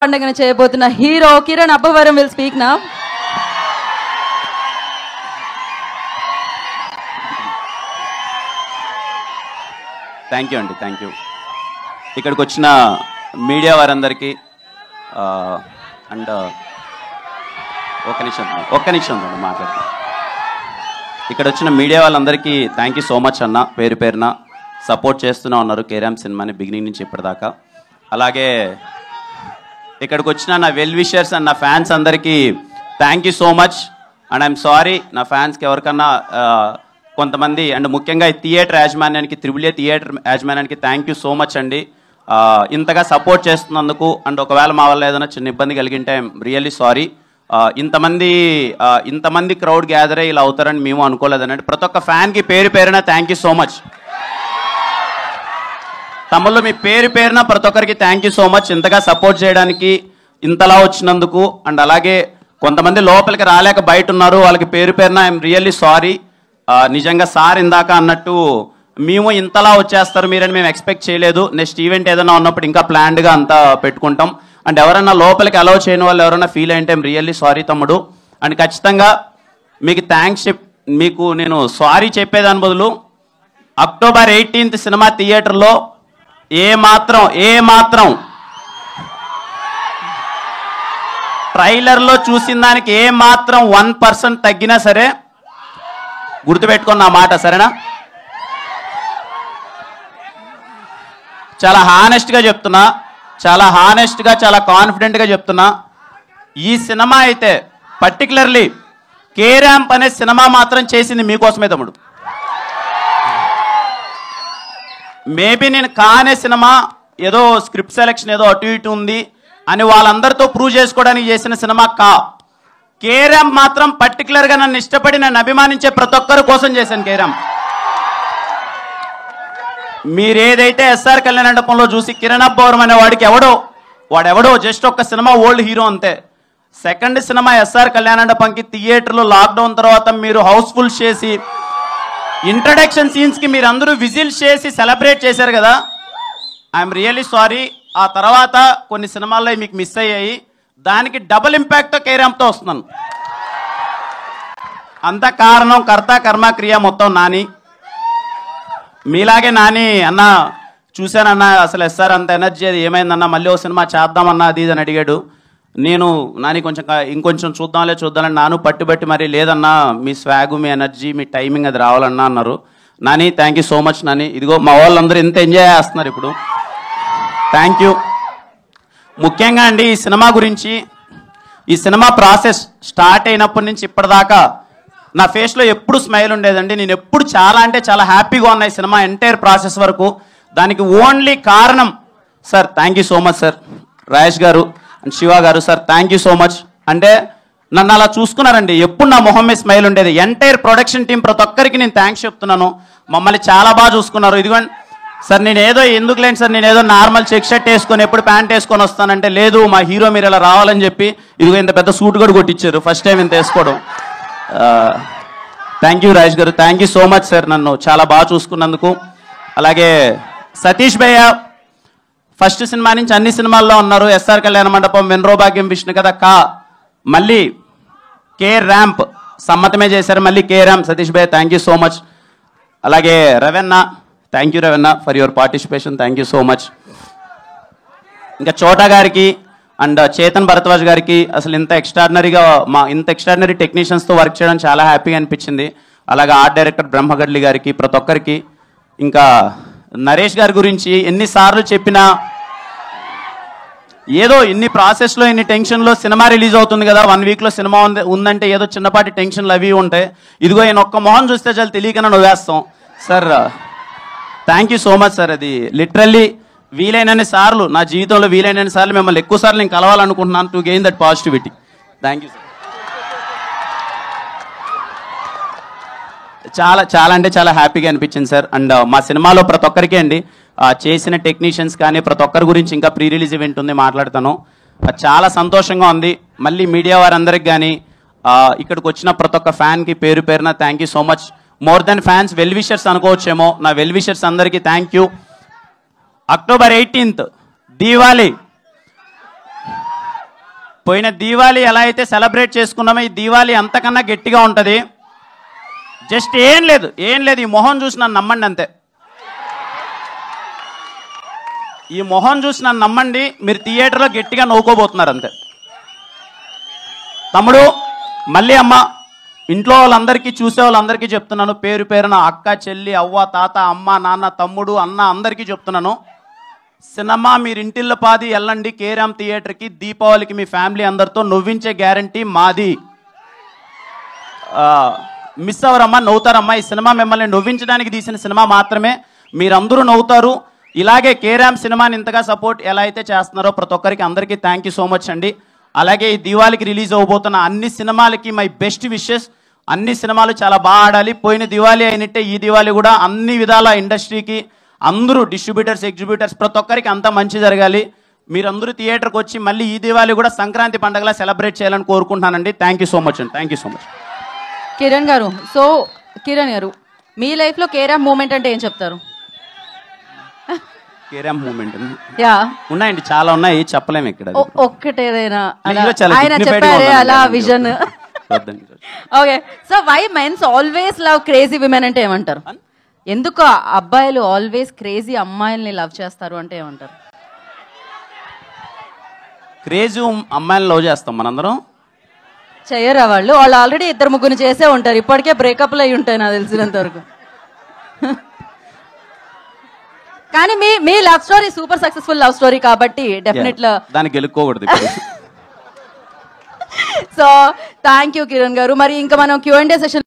పండుగన చేయబోతున్న hero Kiran Abbavaram will speak now. Thank you అండి, thank you. ఇక్కడికి వచ్చిన మీడియా వారందరికీ అండ్ ఒక్క నిమిషం మాట్లాడతాను. ఇక్కడ వచ్చిన మీడియా వాళ్ళందరికీ థ్యాంక్ యూ సో మచ్ అన్న. పేరు పేరున సపోర్ట్ చేస్తూనే ఉన్నారు కేరామ్ సినిమాని బిగినింగ్ నుంచి ఇప్పటిదాకా. అలాగే ఇక్కడికి వచ్చిన నా వెల్ విషర్స్ అండ్ నా ఫ్యాన్స్ అందరికీ thank you so much. And I'm sorry నా ఫ్యాన్స్కి ఎవరికన్నా కొంతమంది అండ్ ముఖ్యంగా ఈ థియేటర్ యాజమాన్యానికి త్రిబుల్ ఏ థియేటర్ యాజమాన్యానికి థ్యాంక్ యూ సో మచ్ అండి. ఇంతగా సపోర్ట్ చేస్తున్నందుకు. అండ్ ఒకవేళ మా వల్ల ఏదైనా చిన్న ఇబ్బంది కలిగింటే ఐఎమ్ రియల్లీ సారీ. ఇంతమంది క్రౌడ్ గ్యాదర్ అయ్యి ఇలా అవుతారని మేము అనుకోలేదనండి. ప్రతి ఒక్క ఫ్యాన్కి పేరు పేరున థ్యాంక్ యూ సో మచ్. తమ్ముళ్ళు మీ పేరు పేరున ప్రతి ఒక్కరికి థ్యాంక్ యూ సో మచ్ ఇంతగా సపోర్ట్ చేయడానికి, ఇంతలా వచ్చినందుకు. అండ్ అలాగే కొంతమంది లోపలికి రాలేక బయట ఉన్నారు, వాళ్ళకి పేరు పేరున ఐఎమ్ రియల్లీ సారీ. నిజంగా సార్ ఇందాక అన్నట్టు మేము ఇంతలా వచ్చేస్తారు మీరని మేము ఎక్స్పెక్ట్ చేయలేదు. నెక్స్ట్ ఈవెంట్ ఏదైనా ఉన్నప్పుడు ఇంకా ప్లాన్డ్గా అంతా పెట్టుకుంటాం. అండ్ ఎవరన్నా లోపలికి అలౌ చేయని వాళ్ళు ఎవరైనా ఫీల్ అయ్యింటే ఐఎమ్ రియల్లీ సారీ తమ్ముడు. అండ్ ఖచ్చితంగా మీకు నేను సారీ చెప్పేదాని బదులు అక్టోబర్ 18th సినిమా థియేటర్లో ఏ మాత్రం ట్రైలర్లో చూసిన దానికి ఏ మాత్రం 1% తగ్గినా సరే గుర్తుపెట్టుకున్న నా మాట, సరేనా? చాలా హానెస్ట్గా చెప్తున్నా, చాలా కాన్ఫిడెంట్గా చెప్తున్నా. ఈ సినిమా అయితే పర్టికులర్లీ కేరాంప్ అనే సినిమా మాత్రం చేసింది మీకోసమే తమ్ముడు. మేబీ నేను కానే సినిమా ఏదో స్క్రిప్ట్ సెలెక్షన్ ఏదో అటు ఇటు ఉంది అని వాళ్ళందరితో ప్రూవ్ చేసుకోవడానికి చేసిన సినిమా కేరాంప్ మాత్రం పర్టికులర్గా నన్ను ఇష్టపడి నన్ను అభిమానించే ప్రతి ఒక్కరి కోసం చేశాను కేరాంప్. మీరేదైతే ఎస్ఆర్ కళ్యాణ మండపంలో చూసి కిరణ్ అబ్బవరం అనే వాడెవడో జస్ట్ ఒక్క సినిమా ఓల్డ్ హీరో అంతే. సెకండ్ సినిమా ఎస్ఆర్ కళ్యాణ మండపంకి థియేటర్లో లాక్డౌన్ తర్వాత మీరు హౌస్ఫుల్ చేసి ఇంట్రడక్షన్ సీన్స్కి మీరు అందరూ విజిల్స్ చేసి సెలబ్రేట్ చేశారు కదా, ఐఎమ్ రియల్లీ సారీ. ఆ తర్వాత కొన్ని సినిమాల్లో మీకు మిస్ అయ్యాయి, దానికి డబుల్ ఇంపాక్ట్తో కేరాంప్తో వస్తున్నాను. అంత కారణం కర్త కర్మ క్రియ మొత్తం నాని. మీలాగే నాని అన్న చూశానన్నా అసలు ఎస్ఆర్ అంత ఎనర్జీ అది ఏమైందన్నా మళ్ళీ ఓ సినిమా చేద్దామన్నా అది అని అడిగాడు. నేను నాని ఇంకొంచెం చూద్దామని నాను పట్టుబట్టి మరి లేదన్నా మీ స్వాగు మీ ఎనర్జీ మీ టైమింగ్ అది రావాలన్నా అన్నారు. Nani thank you so much Nani. ఇదిగో మా వాళ్ళందరూ ఎంత ఎంజాయ్ చేస్తున్నారు ఇప్పుడు, థ్యాంక్ యూ. ముఖ్యంగా అండి ఈ సినిమా గురించి, ఈ సినిమా ప్రాసెస్ స్టార్ట్ అయినప్పటి నుంచి ఇప్పటిదాకా నా ఫేస్లో ఎప్పుడు స్మైల్ ఉండేదండి. నేను ఎప్పుడు చాలా హ్యాపీగా ఉన్నా ఈ సినిమా ఎంటైర్ ప్రాసెస్ వరకు. దానికి ఓన్లీ కారణం sir, thank you so much sir, Rajesh గారు అండ్ శివ గారు sir, thank you so much. అంటే నన్ను అలా చూసుకున్నారండి, ఎప్పుడు నా మొహం మీద స్మైల్ ఉండేది. ఎంటైర్ ప్రొడక్షన్ టీం ప్రతి ఒక్కరికి నేను థ్యాంక్స్ చెప్తున్నాను, మమ్మల్ని చాలా బాగా చూసుకున్నారు. ఇదిగోండి సార్, ఎందుకులేండి సార్, నేను ఏదో నార్మల్ చెక్ షర్ట్ వేసుకొని ఎప్పుడు ప్యాంట్ వేసుకొని వస్తానంటే లేదు మా హీరో మీరు ఇలా రావాలని చెప్పి ఇదిగో ఇంత పెద్ద సూట్ కూడా కొట్టించారు ఫస్ట్ టైం ఇంత వేసుకోవడం. థ్యాంక్ యూ రాజేష్ గారు, thank you so much sir, నన్ను చాలా బాగా చూసుకున్నందుకు. అలాగే సతీష్ భయ్య ఫస్ట్ సినిమా నుంచి అన్ని సినిమాల్లో ఉన్నారు. ఎస్ఆర్ కళ్యాణ మండపం, వెన్రో భాగ్యం, విష్ణు కథ, మళ్ళీ కే ర్యాంప్ సమ్మతమే చేశారు, మళ్ళీ కే ర్యాంప్. సతీష్ భయ్య థ్యాంక్ యూ సో మచ్. అలాగే Ravenna, thank you Ravenna for your participation, thank you so much. ఇంకా చోటా గారికి అండ్ చేతన్ భరద్వాజ్ గారికి అసలు ఇంత ఎక్స్ట్రాడినరీ టెక్నీషియన్స్తో వర్క్ చేయడం చాలా హ్యాపీగా అనిపించింది. అలాగే ఆర్ట్ డైరెక్టర్ బ్రహ్మగడ్లి గారికి, ప్రతి ఒక్కరికి. ఇంకా నరేష్ గారి గురించి ఎన్నిసార్లు చెప్పినా ఏదో ఇన్ని ప్రాసెస్లో ఇన్ని టెన్షన్లో సినిమా రిలీజ్ అవుతుంది కదా, 1 వీక్లో సినిమా ఉందంటే ఏదో చిన్నపాటి టెన్షన్లు అవి ఉంటాయి. ఇదిగో ఈయన ఒక్క మొహం చూస్తే చాలా తెలియకనే నవ్వేస్తాం sir. Thank you so much sir. అది లిటరల్లీ వీలైనన్ని సార్లు నా జీవితంలో వీలైనన్ని సార్లు మిమ్మల్ని ఎక్కువ సార్లు నేను కలవాలనుకుంటున్నాను to gain that positivity. Thank you sir. చాలా హ్యాపీగా అనిపించింది సార్. అండ్ మా సినిమాలో ప్రతి ఒక్కరికి అండి చేసిన టెక్నీషియన్స్ కానీ ప్రతి ఒక్కరి గురించి ఇంకా ప్రీ రిలీజ్ ఈవెంట్ ఉంది, మాట్లాడతాను. చాలా సంతోషంగా ఉంది. మళ్ళీ మీడియా వారందరికి కానీ ఇక్కడికి వచ్చిన ప్రతి ఒక్క ఫ్యాన్కి పేరు పేరున thank you so much. More than fans well wishers అనుకోవచ్చేమో, నా వెల్ విషర్స్ అందరికీ thank you. October 18th Diwali పోయిన దీవాళి ఎలా అయితే సెలబ్రేట్ చేసుకున్నామో ఈ దీవాళి అంతకన్నా గట్టిగా ఉంటుంది. జస్ట్ ఏం లేదు ఈ మొహం చూసి నన్ను నమ్మండి అంతే. ఈ మొహం చూసి నన్ను నమ్మండి, మీరు థియేటర్లో గట్టిగా నవ్వుకోబోతున్నారు అంతే. తమ్ముడు మళ్ళీ అమ్మ, ఇంట్లో వాళ్ళందరికీ చూసే వాళ్ళందరికీ చెప్తున్నాను, పేరు పేరున అక్క చెల్లి అవ్వ తాత అమ్మ నాన్న తమ్ముడు అన్న అందరికీ చెప్తున్నాను, సినిమా మీరు ఇంటిల్లో పాది వెళ్ళండి కేరామ్ థియేటర్కి. దీపావళికి మీ ఫ్యామిలీ అందరితో నవ్వించే గ్యారంటీ మాది. మిస్ అవ్వరమ్మా, నవ్వుతారమ్మా. ఈ సినిమా మిమ్మల్ని నవ్వించడానికి తీసిన సినిమా మాత్రమే. మీరందరూ నవ్వుతారు. ఇలాగే కేరామ్ సినిమాని ఇంతగా సపోర్ట్ ఎలా అయితే చేస్తున్నారో ప్రతి ఒక్కరికి అందరికీ థ్యాంక్ యూ సో మచ్ అండి. అలాగే ఈ దివాళికి రిలీజ్ అవ్వబోతున్న అన్ని సినిమాలకి మై బెస్ట్ విషెస్. అన్ని సినిమాలు చాలా బాగా ఆడాలి. పోయిన దివాళి అయినట్టే ఈ దివాళి కూడా అన్ని విధాల ఇండస్ట్రీకి అందరూ డిస్ట్రిబ్యూటర్స్ ఎగ్జిబ్యూటర్స్ ప్రతి ఒక్కరికి అంతా మంచి జరగాలి. మీరందరూ థియేటర్కి వచ్చి మళ్ళీ ఈ దివాళి కూడా సంక్రాంతి పండుగలా సెలబ్రేట్ చేయాలని కోరుకుంటున్నానండి. థ్యాంక్ యూ సో మచ్ అండి. Thank you so much. Kiran గారు, సో కిరణ్ గారు మీ లైఫ్లో కేరామ్ మూమెంట్ అంటే ఏం చెప్తారు? కేరామ్ మూమెంట్ యా ఉన్నాయండి, చాలా ఉన్నాయి, చెప్పలేము ఇక్కడ. ఒక్కటేదైనా చాలా ఆయన చెప్పారే అలా vision. Okay, so why mens always love crazy women అంటే ఏమంటారు? ఎందుకు అబ్బాయిలు ఆల్వేస్ క్రేజీ అమ్మాయిల్ని లవ్ చేస్తారు అంటే ఏమంటారు? క్రేజీ అమ్మాయిని లవ్ చేస్తాం మనందరం. చెయ్యరా వాళ్ళు ఆల్రెడీ ఇద్దరు ముగ్గురు చేసే ఉంటారు. ఇప్పటికే బ్రేకప్లు అయి ఉంటాయి నాకు తెలిసినంత వరకు. కానీ మీ love story super successful love story కాబట్టి డెఫినెట్లీ దాన్ని గెలుక్కోకూడదు. సో థ్యాంక్ యూ కిరణ్ గారు. మరి ఇంకా మనం Q&A సెషన్